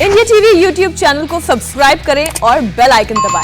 India TV YouTube channel को subscribe करें और बेल आइकन दबाएं।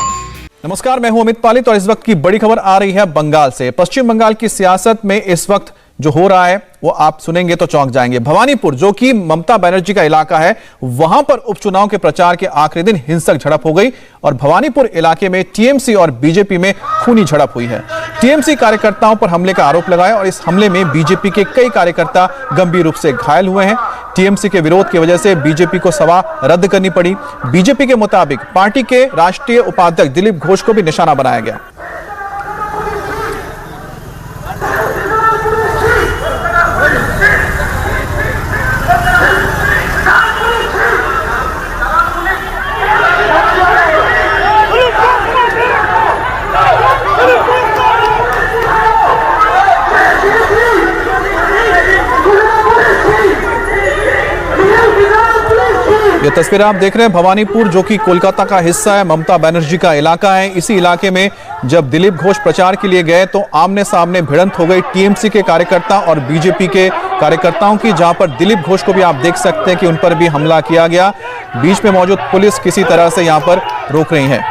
नमस्कार, मैं हूं अमित पालित और इस वक्त की बड़ी खबर आ रही है बंगाल से। पश्चिम बंगाल की सियासत में इस वक्त जो हो रहा है वो आप सुनेंगे तो चौंक जाएंगे। भवानीपुर, जो कि ममता बनर्जी का इलाका है, वहां पर उपचुनाव के प्रचार के आखिरी दिन हिंसक झड़प हो गई और भवानीपुर इलाके में टीएमसी और बीजेपी में खूनी झड़प हुई है। टीएमसी कार्यकर्ताओं पर हमले का आरोप लगाया और इस हमले में बीजेपी के कई कार्यकर्ता गंभीर रूप से घायल हुए हैं। टीएमसी के विरोध की वजह से बीजेपी को सभा रद्द करनी पड़ी। बीजेपी के मुताबिक पार्टी के राष्ट्रीय उपाध्यक्ष दिलीप घोष को भी निशाना बनाया गया। ये तस्वीर आप देख रहे हैं भवानीपुर, जो कि कोलकाता का हिस्सा है, ममता बनर्जी का इलाका है। इसी इलाके में जब दिलीप घोष प्रचार के लिए गए तो आमने सामने भिड़ंत हो गई टीएमसी के कार्यकर्ता और बीजेपी के कार्यकर्ताओं की, जहां पर दिलीप घोष को भी आप देख सकते हैं कि उन पर भी हमला किया गया। बीच में मौजूद पुलिस किसी तरह से यहां पर रोक रही है।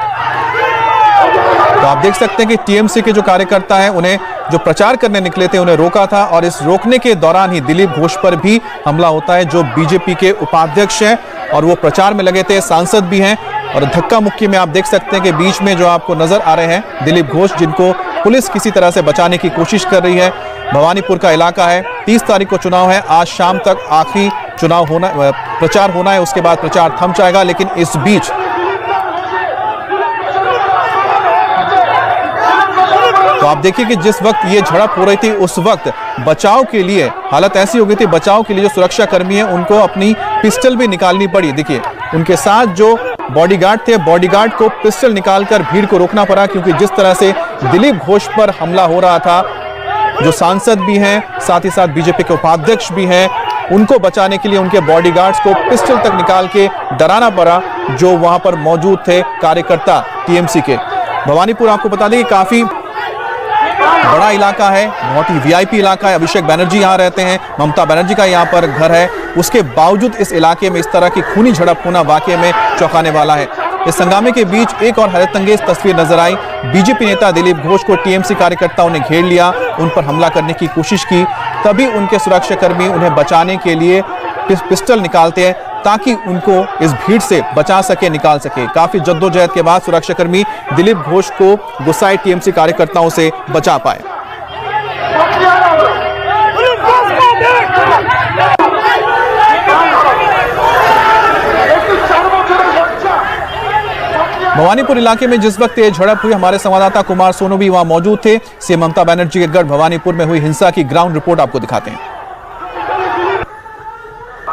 तो आप देख सकते हैं कि टीएमसी के जो कार्यकर्ता हैं, उन्हें जो प्रचार करने निकले थे उन्हें रोका था और इस रोकने के दौरान ही दिलीप घोष पर भी हमला होता है, जो बीजेपी के उपाध्यक्ष हैं और वो प्रचार में लगे थे, सांसद भी हैं। और धक्का मुक्की में आप देख सकते हैं कि बीच में जो आपको नजर आ रहे हैं दिलीप घोष, जिनको पुलिस किसी तरह से बचाने की कोशिश कर रही है। भवानीपुर का इलाका है, 30 तारीख को चुनाव है। आज शाम तक आखिरी चुनाव होना, प्रचार होना है, उसके बाद प्रचार थम जाएगा। लेकिन इस बीच तो आप देखिए कि जिस वक्त ये झड़प हो रही थी उस वक्त बचाव के लिए हालत ऐसी हो गई थी, बचाव के लिए जो सुरक्षा कर्मी हैं उनको अपनी पिस्टल भी निकालनी पड़ी। देखिए उनके साथ जो बॉडीगार्ड थे, बॉडीगार्ड को पिस्टल निकालकर भीड़ को रोकना पड़ा, क्योंकि जिस तरह से दिलीप घोष पर हमला हो रहा था, जो सांसद भी हैं साथ ही साथ बीजेपी के उपाध्यक्ष भी हैं, उनको बचाने के लिए उनके बॉडीगार्ड्स को पिस्टल तक निकाल के डराना पड़ा, जो वहां पर मौजूद थे कार्यकर्ता टीएमसी के। भवानीपुर आपको बता दें कि काफी बड़ा इलाका है, बहुत ही वीआईपी इलाका है। अभिषेक बनर्जी यहाँ रहते हैं, ममता बनर्जी का यहाँ पर घर है। उसके बावजूद इस इलाके में इस तरह की खूनी झड़प होना वाकई में चौंकाने वाला है। इस हंगामे के बीच एक और हैरतअंगेज तस्वीर नजर आई। बीजेपी नेता दिलीप घोष को टीएमसी कार्यकर्ताओं ने घेर लिया, उन पर हमला करने की कोशिश की। तभी उनके सुरक्षाकर्मी उन्हें बचाने के लिए पिस्टल निकालते हैं ताकि उनको इस भीड़ से बचा सके, निकाल सके। काफी जद्दोजहद के बाद सुरक्षाकर्मी दिलीप घोष को गुस्साए टीएमसी कार्यकर्ताओं से बचा पाए। भवानीपुर इलाके में जिस वक्त ये झड़प हुई, हमारे संवाददाता कुमार सोनू भी वहां मौजूद थे। सीएम ममता बनर्जी के गढ़ भवानीपुर में हुई हिंसा की ग्राउंड रिपोर्ट आपको दिखाते हैं।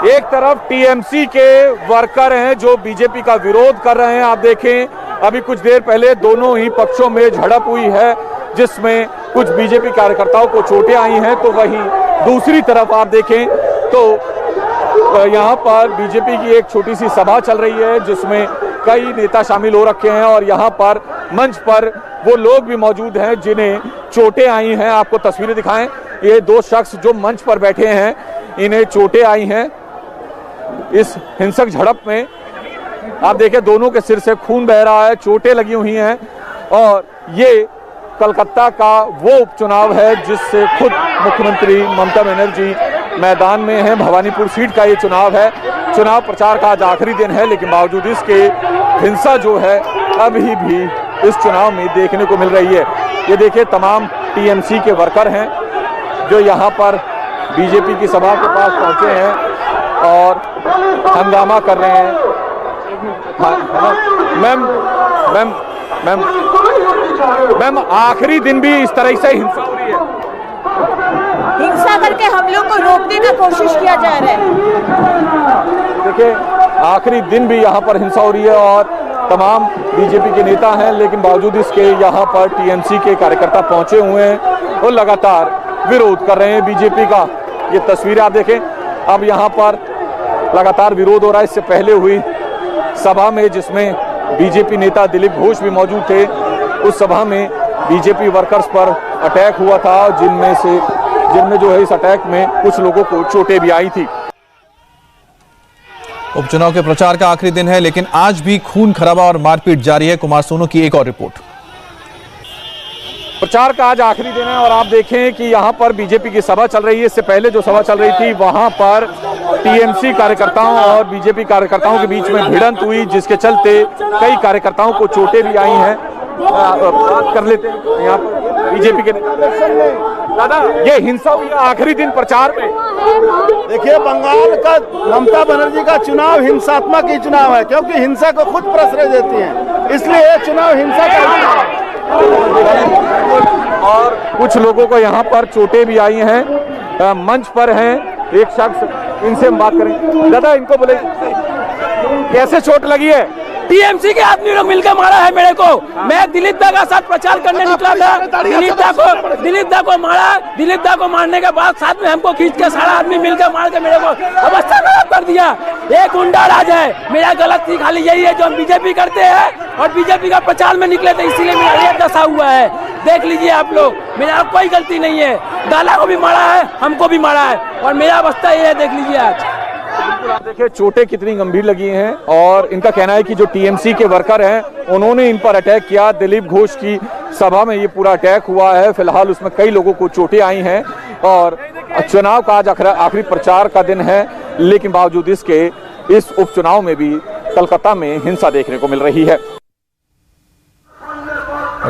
एक तरफ टीएमसी के वर्कर हैं जो बीजेपी का विरोध कर रहे हैं। आप देखें अभी कुछ देर पहले दोनों ही पक्षों में झड़प हुई है, जिसमें कुछ बीजेपी कार्यकर्ताओं को चोटें आई हैं। तो वहीं दूसरी तरफ आप देखें तो यहाँ पर बीजेपी की एक छोटी सी सभा चल रही है, जिसमें कई नेता शामिल हो रखे हैं और यहाँ पर मंच पर वो लोग भी मौजूद हैं जिन्हें चोटें आई हैं। आपको तस्वीरें दिखाएं, ये दो शख्स जो मंच पर बैठे हैं, इन्हें चोटें आई हैं इस हिंसक झड़प में। आप देखें दोनों के सिर से खून बह रहा है, चोटें लगी हुई हैं। और ये कलकत्ता का वो उपचुनाव है जिससे खुद मुख्यमंत्री ममता बनर्जी मैदान में है। भवानीपुर सीट का ये चुनाव है। चुनाव प्रचार का आज आखिरी दिन है, लेकिन बावजूद इसके हिंसा जो है अभी भी इस चुनाव में देखने को मिल रही है। ये देखिए तमाम टीएमसी के वर्कर हैं जो यहाँ पर बीजेपी की सभा के पास पहुंचे हैं और हंगामा कर रहे हैं। मैम आखिरी दिन भी इस तरह से हिंसा हो रही है? हिंसा करके हम लोग को रोकने का कोशिश किया जा रहा है। देखिए आखिरी दिन भी यहाँ पर हिंसा हो रही है और तमाम बीजेपी के नेता हैं, लेकिन बावजूद इसके यहाँ पर टीएमसी के कार्यकर्ता पहुंचे हुए हैं और लगातार विरोध कर रहे हैं बीजेपी का। ये तस्वीरें आप देखें, अब यहाँ पर लगातार विरोध हो रहा है। इससे पहले हुई सभा में जिसमें बीजेपी नेता दिलीप घोष भी मौजूद थे, उस सभा में बीजेपी वर्कर्स पर अटैक हुआ था, जिनमें जो है इस अटैक में कुछ लोगों को चोटें भी आई थी। उपचुनाव के प्रचार का आखिरी दिन है, लेकिन आज भी खून खराबा और मारपीट जारी है। कुमार सोनू की एक और रिपोर्ट। प्रचार का आज आखिरी दिन है और आप देखें कि यहाँ पर बीजेपी की सभा चल रही है। इससे पहले जो सभा चल रही थी वहां पर टीएमसी कार्यकर्ताओं और बीजेपी कार्यकर्ताओं के बीच में भिड़ंत हुई, जिसके चलते कई कार्यकर्ताओं को चोटें भी आई हैं। बात कर लेते हैं यहाँ पर बीजेपी के दादा, ये हिंसा हुई आखिरी दिन प्रचार में। देखिए, बंगाल का ममता बनर्जी का चुनाव हिंसात्मक ही चुनाव है, क्योंकि हिंसा को खुद प्रश्रय देती हैं, इसलिए ये चुनाव हिंसा का। और कुछ लोगों को यहाँ पर चोटें भी आई हैं। मंच पर हैं एक शख्स, इनसे हम बात करें। दादा, इनको बोले कैसे चोट लगी है? टीएमसी के आदमी लोग मिलकर मारा है मेरे को। मैं दिलीप दा का साथ प्रचार करने निकला था, दिलीप दा को मारा। दिलीप दा को मारने के बाद साथ में हमको खींच के सारा आदमी मिलकर मार के मेरे को अवस्था खराब कर दिया। एक गुंडा राज है। मेरा गलती खाली यही है जो हम बीजेपी करते हैं और बीजेपी का प्रचार में निकले थे, इसीलिए मेरा ये दशा हुआ है। देख लीजिए आप लोग, मेरा कोई गलती नहीं है। दाला को भी मारा है, हमको भी मारा है और मेरा अवस्था ये है, देख लीजिए आज। आप देखिए चोटें कितनी गंभीर लगी हैं और इनका कहना है कि जो टीएमसी के वर्कर हैं उन्होंने इन पर अटैक किया। दिलीप घोष की सभा में ये पूरा अटैक हुआ है। फिलहाल उसमें कई लोगों को चोटें आई हैं और चुनाव का आज आखिरी प्रचार का दिन है, लेकिन बावजूद इसके इस उपचुनाव में भी कलकत्ता में हिंसा देखने को मिल रही है।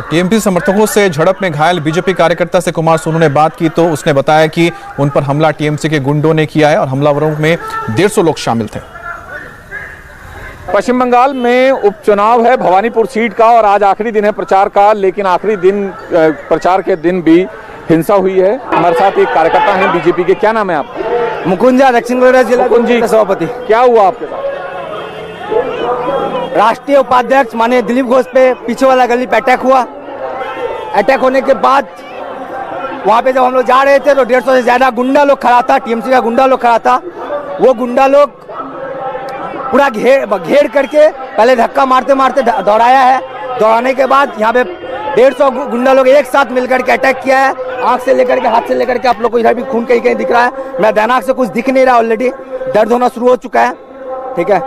टीएमसी समर्थकों से झड़प में घायल बीजेपी कार्यकर्ता से कुमार सोनू ने बात की तो उसने बताया कि उन पर हमला टीएमसी के गुंडों ने किया है और हमलावरों में 150 लोग शामिल थे। पश्चिम बंगाल में उपचुनाव है भवानीपुर सीट का और आज आखिरी दिन है प्रचार का, लेकिन आखिरी दिन प्रचार के दिन भी हिंसा हुई है। हमारे साथ एक कार्यकर्ता हैं बीजेपी के, क्या नाम है आपका? मुकुंजा, दक्षिण गोरखपुर जिला मुकुंजी सभापति। क्या हुआ आपके साथ? राष्ट्रीय उपाध्यक्ष माननीय दिलीप घोष पे पीछे वाला गली पे अटैक हुआ। अटैक होने के बाद वहां पे जब हम लोग जा रहे थे तो 150 से ज्यादा गुंडा लोग खड़ा था, टीएमसी का गुंडा लोग खड़ा था। वो गुंडा लोग पूरा घेर करके पहले धक्का मारते मारते दौड़ाया है। दौड़ाने के बाद यहाँ पे 150 गुंडा लोग एक साथ मिलकर के अटैक किया है। आंख से लेकर के हाथ से लेकर के आप लोग को इधर भी खून कहीं कहीं दिख रहा है। मेरा दैनाक से कुछ दिख नहीं रहा, ऑलरेडी दर्द होना शुरू हो चुका है। ठीक है,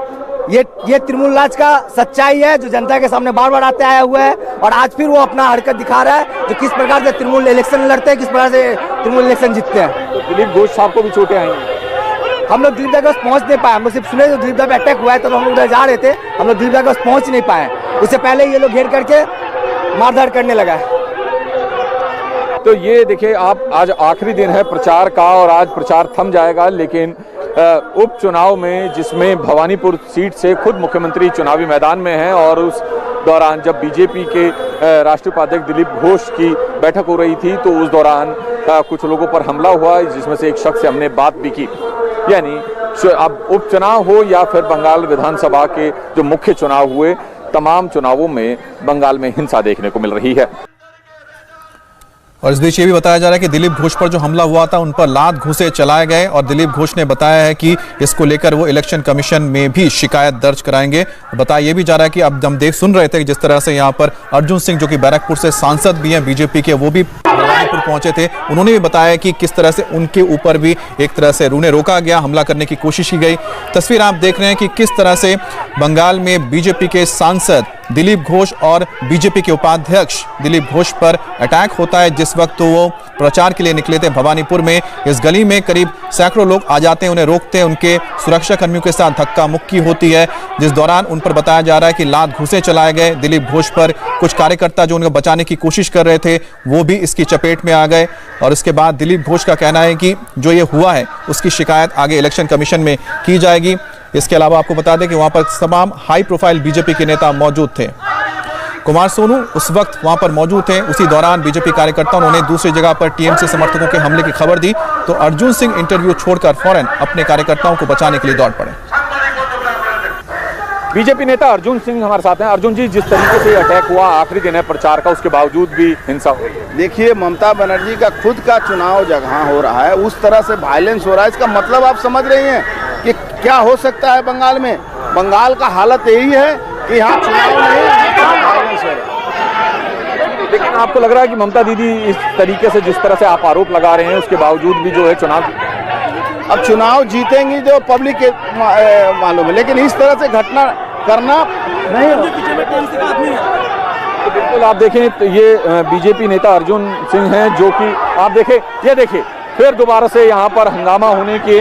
ये तृणमूल राज का सच्चाई है जो जनता के सामने बार बार आते आया हुआ है और आज फिर वो अपना हरकत दिखा रहा है जो किस प्रकार से तृणमूल इलेक्शन लड़ते हैं, किस प्रकार से तृणमूल इलेक्शन जीतते हैं। तो दिलीप घोष साहब को भी चोटें आई हैं। हम लोग दिलीप दा के पास पहुंच नहीं पाए। हम लोग सिर्फ सुने जो दिलीप दा पे अटैक हुआ है तो हम लोग उधर जा रहे थे। हम लोग दिलीप दा के पास पहुंच नहीं पाए, उससे पहले ये लोग घेर करके मारधाड़ करने लगा है। तो ये देखिए आप, आज आखिरी दिन है प्रचार का और आज प्रचार थम जाएगा, लेकिन उपचुनाव में जिसमें भवानीपुर सीट से खुद मुख्यमंत्री चुनावी मैदान में हैं और उस दौरान जब बीजेपी के राष्ट्रीय उपाध्यक्ष दिलीप घोष की बैठक हो रही थी तो उस दौरान कुछ लोगों पर हमला हुआ, जिसमें से एक शख्स से हमने बात भी की। यानी अब उपचुनाव हो या फिर बंगाल विधानसभा के जो मुख्य चुनाव हुए, तमाम चुनावों में बंगाल में हिंसा देखने को मिल रही है। और इस बीच ये भी बताया जा रहा है कि दिलीप घोष पर जो हमला हुआ था उन पर लात घूंसे चलाए गए और दिलीप घोष ने बताया है कि इसको लेकर वो इलेक्शन कमीशन में भी शिकायत दर्ज कराएंगे। बताया ये भी जा रहा है कि अब हम सुन रहे थे कि जिस तरह से यहाँ पर अर्जुन सिंह जो कि बैरकपुर से सांसद भी हैं बीजेपी के, वो भी भवानीपुर पहुंचे थे। उन्होंने भी बताया कि किस तरह से उनके ऊपर भी एक तरह से उन्हें रोका गया, हमला करने की कोशिश की गई। तस्वीर आप देख रहे हैं कि किस तरह से बंगाल में बीजेपी के सांसद दिलीप घोष और बीजेपी के उपाध्यक्ष दिलीप घोष पर अटैक होता है जिस वक्त तो वो प्रचार के लिए निकले थे भवानीपुर में। इस गली में करीब सैकड़ों लोग आ जाते हैं, उन्हें रोकते हैं, उनके सुरक्षा कर्मियों के साथ धक्का मुक्की होती है, जिस दौरान उन पर बताया जा रहा है कि लात घूंसे चलाए गए। दिलीप घोष पर कुछ कार्यकर्ता जो उनको बचाने की कोशिश कर रहे थे वो भी इसकी चपेट में आ गए और इसके बाद दिलीप घोष का कहना है कि जो ये हुआ है उसकी शिकायत आगे इलेक्शन कमीशन में की जाएगी। इसके अलावा आपको बता दें कि वहां पर तमाम हाई प्रोफाइल बीजेपी के नेता मौजूद थे। कुमार सोनू उस वक्त वहां पर मौजूद थे। उसी दौरान बीजेपी कार्यकर्ताओं ने दूसरी जगह पर टीएमसी समर्थकों के हमले की खबर दी तो अर्जुन सिंह इंटरव्यू छोड़कर फौरन अपने कार्यकर्ताओं को बचाने के लिए दौड़ पड़े। बीजेपी नेता अर्जुन सिंह हमारे साथ हैं। अर्जुन जी, जिस तरीके से अटैक हुआ, आखिरी दिन है प्रचार का, उसके बावजूद भी हिंसा हुई। देखिए, ममता बनर्जी का खुद का चुनाव जगह हो रहा है, उस तरह से वायलेंस हो रहा है, इसका मतलब आप समझ रही हैं कि क्या हो सकता है बंगाल में। बंगाल का हालत यही है कि यहाँ चुनाव नहीं, वायलेंस हो रहा है। लेकिन आपको लग रहा है कि ममता दीदी इस तरीके से जिस तरह से आप आरोप लगा रहे हैं उसके बावजूद भी जो है चुनाव अब चुनाव जीतेंगी जो पब्लिक के मालूम है, लेकिन इस तरह से घटना करना नहीं हो। तो बिल्कुल आप देखें तो ये बीजेपी नेता अर्जुन सिंह हैं, जो कि आप देखें, ये देखिए फिर दोबारा से यहाँ पर हंगामा होने की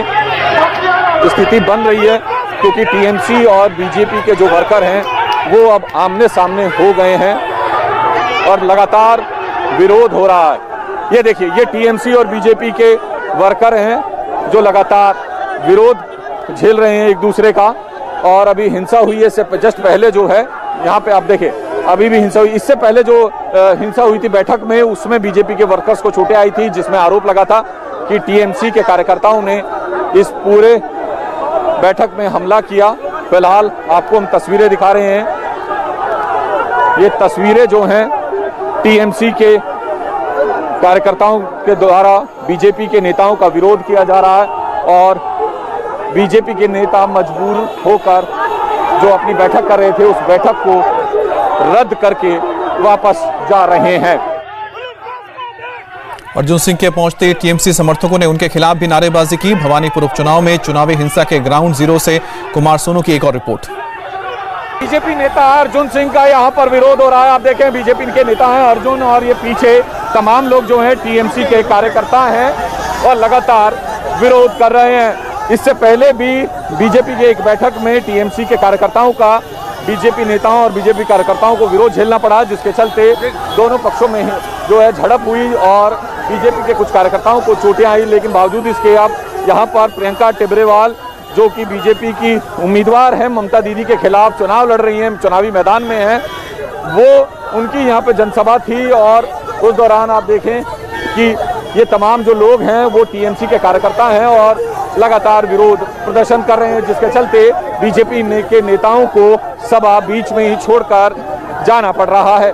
स्थिति बन रही है, क्योंकि टीएमसी और बीजेपी के जो वर्कर हैं वो अब आमने सामने हो गए हैं और लगातार विरोध हो रहा है। ये देखिए, ये टीएमसी और बीजेपी के वर्कर हैं जो लगातार विरोध झेल रहे हैं एक दूसरे का, और अभी हिंसा हुई है। इससे जस्ट पहले जो है यहाँ पे आप देखें अभी भी हिंसा हुई। इससे पहले जो हिंसा हुई थी बैठक में, उसमें बीजेपी के वर्कर्स को चोटें आई थी, जिसमें आरोप लगा था कि टीएमसी के कार्यकर्ताओं ने इस पूरे बैठक में हमला किया। फिलहाल आपको हम तस्वीरें दिखा रहे हैं। ये तस्वीरें जो हैं टीएमसी के कार्यकर्ताओं के द्वारा बीजेपी के नेताओं का विरोध किया जा रहा है, और बीजेपी के नेता मजबूर होकर जो अपनी बैठक कर रहे थे उस बैठक को रद्द करके वापस जा रहे हैं। अर्जुन सिंह के पहुंचते टीएमसी समर्थकों ने उनके खिलाफ भी नारेबाजी की। भवानीपुर उपचुनाव में चुनावी हिंसा के ग्राउंड जीरो से कुमार सोनू की एक और रिपोर्ट। बीजेपी नेता अर्जुन सिंह का यहाँ पर विरोध हो रहा है। आप देखें बीजेपी के नेता हैं अर्जुन, और ये पीछे तमाम लोग जो हैं टीएमसी के कार्यकर्ता हैं और लगातार विरोध कर रहे हैं। इससे पहले भी बीजेपी की एक बैठक में टीएमसी के कार्यकर्ताओं का बीजेपी नेताओं और बीजेपी कार्यकर्ताओं को विरोध झेलना पड़ा, जिसके चलते दोनों पक्षों में जो है झड़प हुई और बीजेपी के कुछ कार्यकर्ताओं को चोटें आई। लेकिन बावजूद इसके अब यहाँ पर प्रियंका टिबरेवाल, जो कि बीजेपी की उम्मीदवार हैं, ममता दीदी के खिलाफ चुनाव लड़ रही हैं, चुनावी मैदान में हैं, वो उनकी यहाँ पे जनसभा थी, और उस दौरान आप देखें कि ये तमाम जो लोग हैं वो टीएमसी के कार्यकर्ता हैं और लगातार विरोध प्रदर्शन कर रहे हैं, जिसके चलते बीजेपी के नेताओं को सभा बीच में ही छोड़कर जाना पड़ रहा है।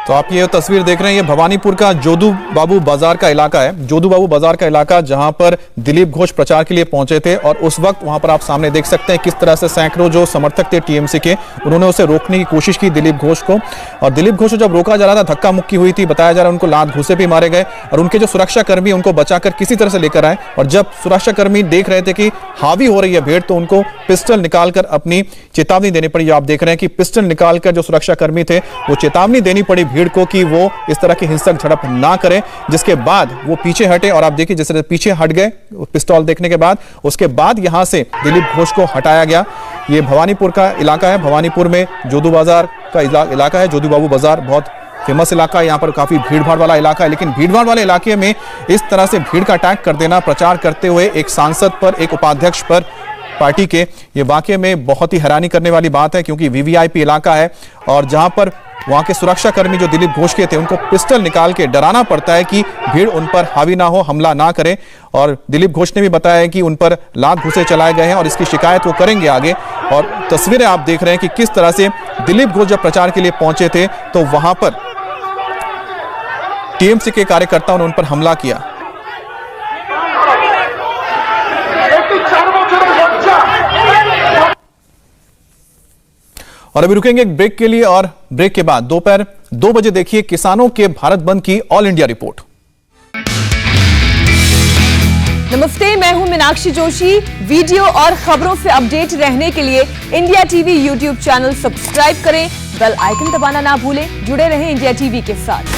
तो आप ये तस्वीर देख रहे हैं, ये भवानीपुर का जोधू बाबू बाजार का इलाका है। जोधू बाबू बाजार का इलाका जहां पर दिलीप घोष प्रचार के लिए पहुंचे थे, और उस वक्त वहां पर आप सामने देख सकते हैं किस तरह से सैकड़ों जो समर्थक थे टीएमसी के, उन्होंने उसे रोकने की कोशिश की दिलीप घोष को। और दिलीप घोष को जब रोका जा रहा था, धक्का मुक्की हुई थी, बताया जा रहा है उनको लात घूंसे भी मारे गए, और उनके जो सुरक्षा कर्मी उनको बचाकर किसी तरह से लेकर आए। और जब सुरक्षा कर्मी देख रहे थे कि हावी हो रही है भीड़, तो उनको पिस्टल निकालकर अपनी चेतावनी देनी पड़ी। आप देख रहे हैं कि पिस्टल निकालकर जो सुरक्षा कर्मी थे वो चेतावनी देनी पड़ी भीड़ को कि वो इस तरह की हिंसक झड़प ना करें, जिसके बाद वो पीछे हटे। और आप देखिए जिस तरह पीछे हट गए पिस्तौल देखने के बाद, उसके बाद यहां से दिलीप घोष को हटाया गया। ये भवानीपुर का इलाका है। भवानीपुर में जोधू बाजार का इलाका है। जोधू बाबू बाजार बहुत फेमस इलाका है, यहाँ पर काफी भीड़ भाड़ वाला इलाका है। लेकिन भीड़ भाड़ वाले इलाके में इस तरह से भीड़ का अटैक कर देना, प्रचार करते हुए एक सांसद पर, एक उपाध्यक्ष पर पार्टी के, ये वाकई में बहुत ही हैरानी करने वाली बात है, क्योंकि वीवीआईपी इलाका है और जहां पर वहां के सुरक्षा कर्मी जो दिलीप घोष के थे उनको पिस्टल निकाल के डराना पड़ता है कि भीड़ उन पर हावी ना हो, हमला ना करे। और दिलीप घोष ने भी बताया है कि उन पर लात घूंसे चलाए गए हैं और इसकी शिकायत वो करेंगे आगे। और तस्वीरें आप देख रहे हैं कि किस तरह से दिलीप घोष जब प्रचार के लिए पहुंचे थे तो वहां पर टीएमसी के कार्यकर्ताओं ने उन पर हमला किया। और अभी रुकेंगे एक ब्रेक के लिए, और ब्रेक के बाद दोपहर 2 बजे देखिए किसानों के भारत बंद की ऑल इंडिया रिपोर्ट। नमस्ते, मैं हूं मीनाक्षी जोशी। वीडियो और खबरों से अपडेट रहने के लिए India TV YouTube channel subscribe करें, बेल आइकन दबाना ना भूलें। जुड़े रहें इंडिया टीवी के साथ।